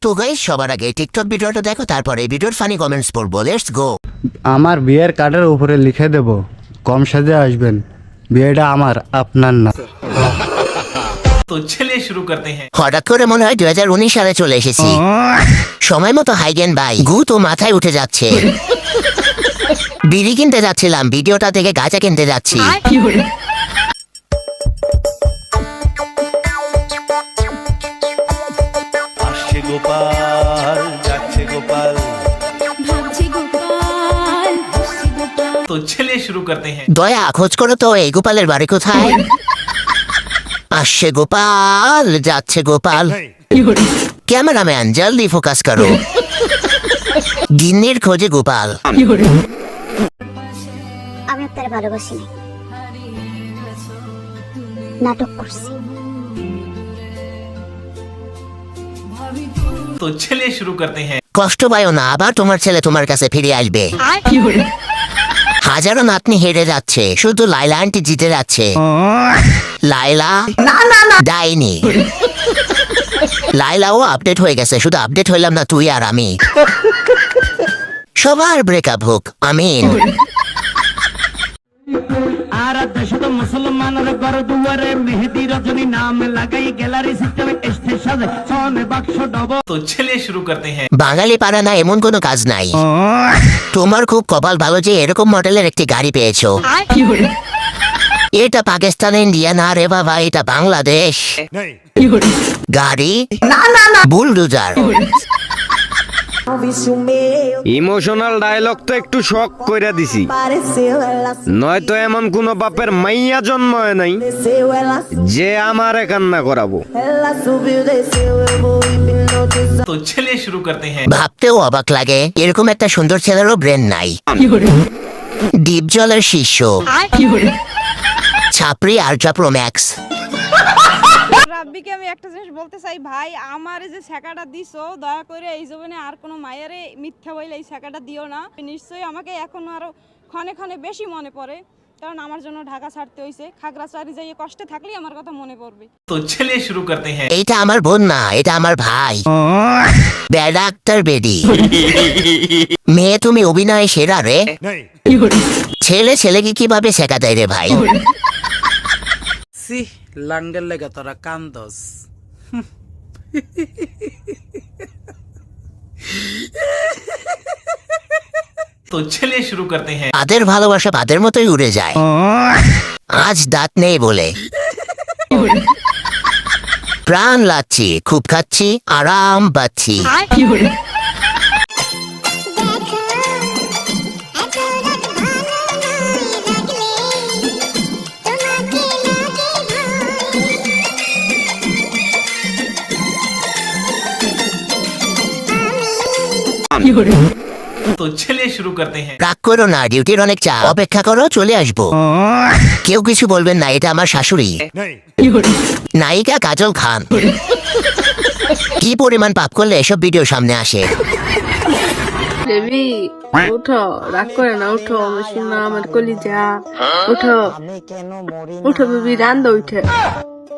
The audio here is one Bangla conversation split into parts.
তো গাইস সবার আগে টিকটক ভিডিওটা দেখো, তারপরে এই ভিডিওর ফানি কমেন্টস পড়বো। Let's go. আমার বিয়ের কার্ডের উপরে লিখে দেব, কম সাজে আসবেন, বিয়েটা আমার, আপনার না। तो चलिए शुरू करते हैं। হঠাৎ করে মনে হয় 2019 সালে চলে এসেছি। সময় মতো হাইগেন ভাই, গু তো মাথায় উঠে যাচ্ছে। বিড়ি কিনতে যাচ্ছিলাম, ভিডিওটা থেকে গাঁজা কিনতে যাচ্ছি। আসছে গোপাল, যাচ্ছে গোপাল। तो चलिए शुरू करते हैं। দয়া খোঁজ করো তো এই গোপালের বাড়ি কোথায়। আসছে গোপাল, যাচ্ছে গোপাল। ক্যামেরাম্যান জলদি ফোকাস করো। গিন্নির খোঁজে গোপাল। আমি আপনার ভালোবাসি নাই, নাটক করছি। तो चलिए शुरू करते हैं। কষ্ট পাইও না, আবার তোমার ছেলে তোমার কাছে ফিরে আসবে। হাজারো নাতনি হেরে যাচ্ছে, শুধু লাইলা আন্টি জিতে যাচ্ছে। লাইলা ডাইনি। লাইলাও আপডেট হয়ে গেছে, শুধু আপডেট হইলাম না তুই আর আমি। সবার ব্রেকআপ হোক, আমিন। আর দেশত মুসলমানের ঘর দুয়ারে মেহেদি রজনী নাম লাগাই গ্যালারি সিস্টেমে স্টেজ সাজে সোনে বাক্স ডব। तो चलिए शुरू करते हैं। বাঙালি পাড়া না এমন কোনো কাজ নাই। তোমার খুব কপাল ভালো যে এরকম মডেলের একটি গাড়ি পেয়েছো। এটা পাকিস্তান ইন্ডিয়া না রে বাবা, এটা বাংলাদেশ। গাড়ি বুলডোজার। ইমোশনাল ডায়লগ তো একটু শক কইরা দিছি, নয়তো এমন কোন বাপের মাইয়া জন্ম হয় নাই যে আমারে কান্না করাবো। तो चलिए शुरू करते हैं। ভাবতেও অবাক লাগে, এরকম একটা সুন্দর ছেলেরও ব্রেন নাই। ডিপ জলের শিষ্য ছাপরি আলট্রা প্রো ম্যাক্স। রাব্বিকে আমি একটা জিনিস বলতে চাই, ভাই আমার যে ছেকাটা দিছো, দয়া করে এই জীবনে আর কোনো মায়েরে মিথ্যা বইলে এই ছেকাটা দিও না। নিশ্চয়ই আমাকে এখন আরো ক্ষণে ক্ষণে বেশি মনে পড়ে, কারণ আমার জন্য ঢাকা ছাড়তে হইছে। খাগড়াছড়ি যাইয়ে কষ্টে থাকলেই আমার কথা মনে পড়বে। तो चलिए शुरू करते हैं। এইটা আমার বোন না, এটা আমার ভাই। বেডা আক্তার বেডি। মেয়ে তুমি অভিনয়ে সেরা রে। ছেলে ছেলেকে কিভাবে শেখা দেয় রে ভাই। সি লাঙ্গের লেগে তোরা কান্দস। तो चलिए शुरू करते हैं। তাদের ভালোবাসা তাদের মতোই উড়ে যায়। আজ দাঁত নেই বলে প্রাণ লাচ্ছি, খুব খাচ্ছি, আরাম পাচ্ছি। तो चलिए शुरू करते हैं। রাগ করো না, ডিউটির অনেক চাপ, অপেক্ষা করো, চলে আসবো। কেউ কিছু বলবেন না, এটা আমার শাশুড়ি নায়িকা কাজল খান। কি পরিমাণ পাপ করলে এসব ভিডিও সামনে আসে। বেবি উঠো, রাগ করে না, উঠো আমার সোনা, আমার কলিজা, উঠো উঠো বেবি, রান্দা উঠে,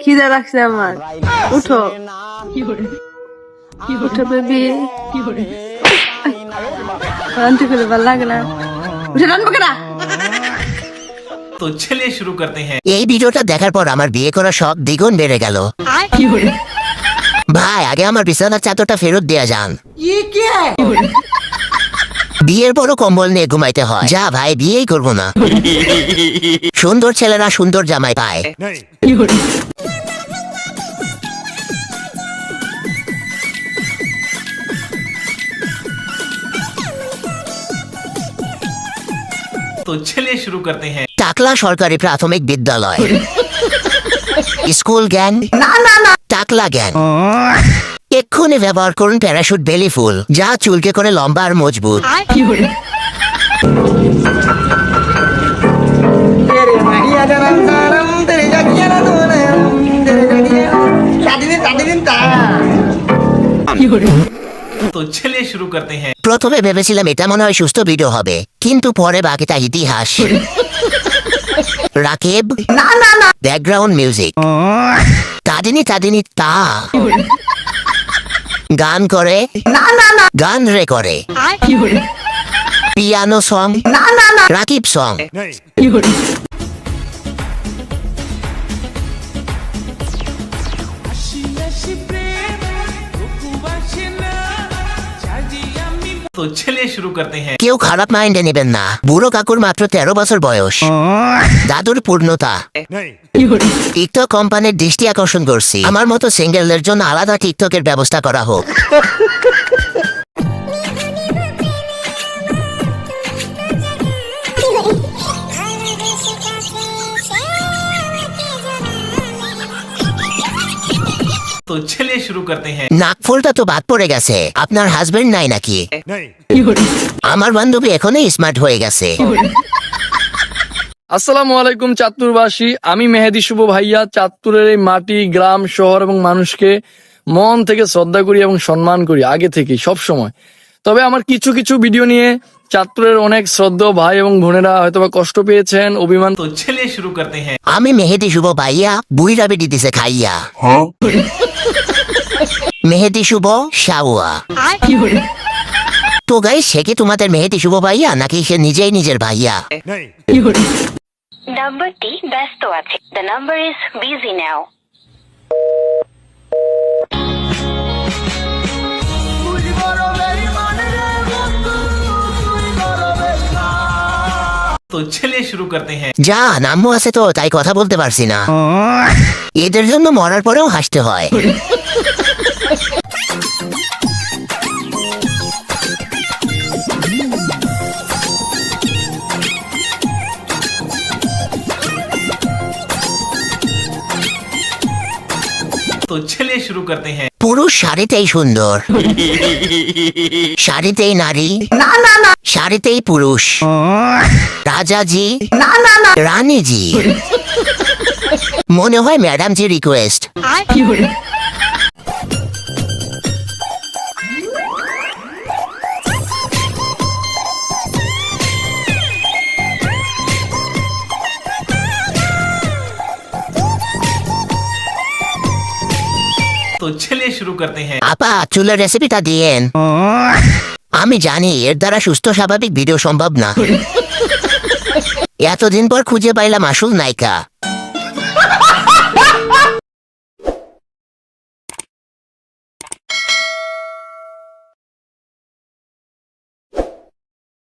খিদা লাগছে আমার, উঠো উঠো বেবি। রান্তি খেলে ভালো লাগে না, উঠে রান্না কেনা। तो चलिए शुरू करते हैं। এই ভিডিওটা দেখার পর আমার বিয়ে করার শখ দ্বিগুণ বেড়ে গেল। ভাই আগে আমার বিছানার চাদরটা ফেরত দেয়া যান। বিয়ের পরও কম্বল নিয়ে ঘুমাইতে হয়। যা ভাই, বিয়েই করবো না। সুন্দর ছেলেরা সুন্দর জামাই পায়। तो चलिए शुरू करते हैं। টাকলা সরকারি প্রাথমিক বিদ্যালয়। স্কুল জ্ঞান টাকলা জ্ঞান। এক্ষুনি ব্যবহার করুন প্যারাশুট বেলি ফুল, যা চুলকে করে লম্বা আর মজবুত। तो चलिए शुरू करते हैं। প্রথমে ভেবেছিলাম এটা মনে হয় সুস্থ ভিডিও হবে, কিন্তু পরে বাকিটা ইতিহাস। Rakib background music. তাদিনী তাদিনী তা গান করে গান রে করে পিয়ানো সং রাকিব সং तो चलिए शुरू करते हैं। কেউ খারাপ মাইন্ডে নেবেন না, বুড়ো কাকুর মাত্র 13 বছর বয়স, দাদুর পূর্ণতা। টিকটক কোম্পানির দৃষ্টি আকর্ষণ করছি, আমার মতো সিঙ্গেলদের জন্য আলাদা টিকটকের ব্যবস্থা করা হোক। तो चलिए शुरू करते हैं। নাকফুলটা তো বাদ পড়ে গেছে, আপনার হাজবেন্ড নাই নাকি? আমার বান্ধবী এখনই স্মার্ট হয়ে গেছে। আসসালামু আলাইকুম চাঁদপুরবাসী, আমি মেহেদি শুভ ভাইয়া চাঁদপুরের এই মাটি, গ্রাম, শহর এবং মানুষকে মন থেকে শ্রদ্ধা করি এবং সম্মান করি আগে থেকেই সব সময়। তবে আমার কিছু কিছু ভিডিও নিয়ে চাঁদপুরের অনেক শ্রদ্ধা ভাই এবং বোনেরা হয়তোবা কষ্ট পেয়েছেন, অভিমান। तो चलिए शुरू करते हैं। আমি মেহেদি শুভ ভাইয়া, বুইরা বেটি দিছে খাইয়া। মেহেদি শুভ শাওয়া। তো গাইস, সে কি তোমাদের মেহেদি শুভ ভাইয়া নাকি সে নিজেই নিজের ভাইয়া? নাম্বারটি ব্যস্ত আছে। The number is busy now. तो चलिए शुरू करते हैं। যা নাম্মু আছে তো তাই কথা বলতে পারছি না, এদের জন্য মরার পরেও হাসতে হয়। तो चलिए शुरू करते हैं। পুরুষ শাড়িতেই সুন্দর, শাড়িতেই নারী, শাড়িতেই পুরুষ, রাজাজি, রানীজি, মনে হয় ম্যাডামজি রিকোয়েস্ট। तो चलिए शुरू करते हैं। আপা, চুলের রেসিপিটা দিয়েন। আমি জানি এর দ্বারা সুস্থ স্বাভাবিক ভিডিও সম্ভব না, এতদিন পর খুঁজে পাইলাম আসল নায়িকা।